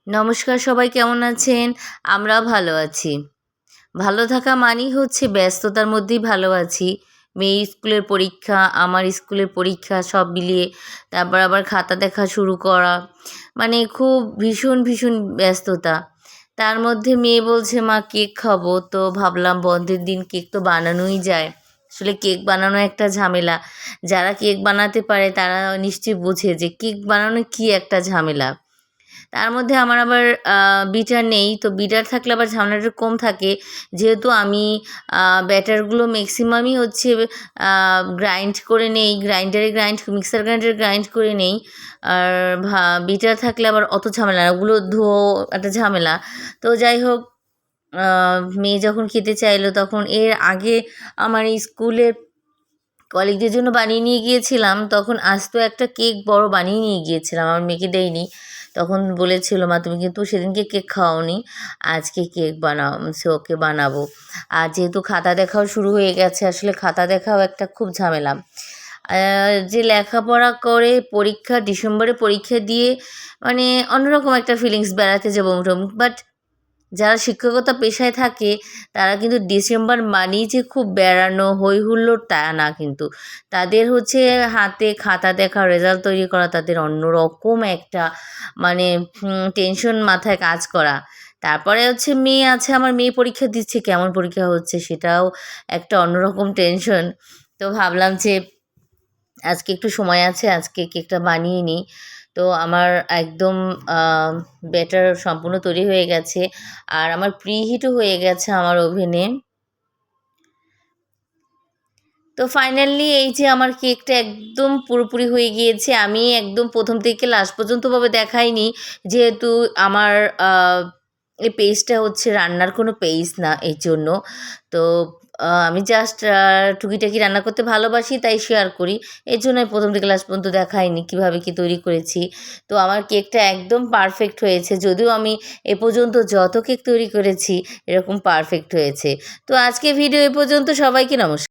নমস্কার, সবাই কেমন আছেন? আমরা ভালো আছি। ভালো থাকা মানেই হচ্ছে ব্যস্ততার মধ্যেই ভালো আছি। মেয়ের স্কুলের পরীক্ষা, আমার স্কুলের পরীক্ষা সব মিলিয়ে তারপর আবার খাতা দেখা শুরু করা। মানে খুব ভীষণ ব্যস্ততা। তার মধ্যে মেয়ে বলছে, "মা কেক খাবো।" তো ভাবলাম বন্ধের দিন কেক তো বানানোই যায়। আসলে কেক বানানো একটা ঝামেলা। যারা কেক বানাতে পারে তারা নিশ্চয়ই বোঝে যে কেক বানানো কী একটা ঝামেলা। তার মধ্যে আমার আবার বিটার নেই। তো বিটার থাকলে আবার ঝামেলাটা কম থাকে। যেহেতু আমি ব্যাটারগুলো ম্যাক্সিমামই হচ্ছে গ্রাইন্ড করে নেই। মিক্সার গ্রাইন্ডারে গ্রাইন্ড করে নেই। আর বিটার থাকলে আবার অত ঝামেলা না। ওগুলো ধোয়াও একটা ঝামেলা। তো যাই হোক, মেয়ে যখন খেতে চাইলো তখন এর আগে আমার এই স্কুলের কলিগদের জন্য বানিয়ে নিয়ে গিয়েছিলাম। তখন আস্ত একটা কেক বড় বানিয়ে নিয়ে গিয়েছিলাম, আমার মেয়েকে দেইনি। তখন বলেছিল, "মা তুমি কিন্তু সেদিনকে কেক খাওয়াওনি, আজকে কেক বানাও।" সে ওকে বানাবো। আর যেহেতু খাতা দেখাও শুরু হয়ে গেছে, আসলে খাতা দেখাও একটা খুব ঝামেলা। যে লেখাপড়া করে ডিসেম্বরে পরীক্ষা দিয়ে মানে অন্যরকম একটা ফিলিংস, বেড়াতে যাবো বাট যারা শিক্ষকতা পেশায় থাকে তারা কিন্তু ডিসেম্বর মানেই যে খুব বেড়ানো হই হুল্লোড় তা না, কিন্তু তাদের হচ্ছে হাতে খাতা দেখা, রেজাল্ট তৈরি করা তাদের অন্যরকম একটা মানে টেনশন মাথায় কাজ করা। তারপরে হচ্ছে মেয়ে আছে, আমার মেয়ে পরীক্ষা দিচ্ছে, কেমন পরীক্ষা হচ্ছে সেটাও একটা অন্যরকম টেনশন। তো ভাবলাম যে আজকে একটু সময় আছে, আজকে কেকটা বানিয়ে নিই। তো আমার একদম ব্যাটার সম্পূর্ণ তৈরি হয়ে গেছে আর আমার প্রিহিটও হয়ে গেছে আমার ওভেনে। তো ফাইনালি এই যে আমার কেকটা একদম পুরোপুরি হয়ে গিয়েছে। আমি একদম প্রথম থেকে লাস্ট পর্যন্তভাবে দেখাইনি, যেহেতু আমার এই পেজটা হচ্ছে রান্নার কোনো পেজ না, এই জন্য। তো আমি জাস্ট টুকিটাকি রান্না করতে ভালোবাসি, তাই শেয়ার করি। এর জন্য আমি প্রথম থেকে লাস্ট পর্যন্ত দেখাইনি কীভাবে কী তৈরি করেছি। তো আমার কেকটা একদম পারফেক্ট হয়েছে, যদিও আমি এ পর্যন্ত যত কেক তৈরি করেছি এরকম পারফেক্ট হয়েছে। তো আজকে ভিডিও এ পর্যন্ত। সবাইকে নমস্কার।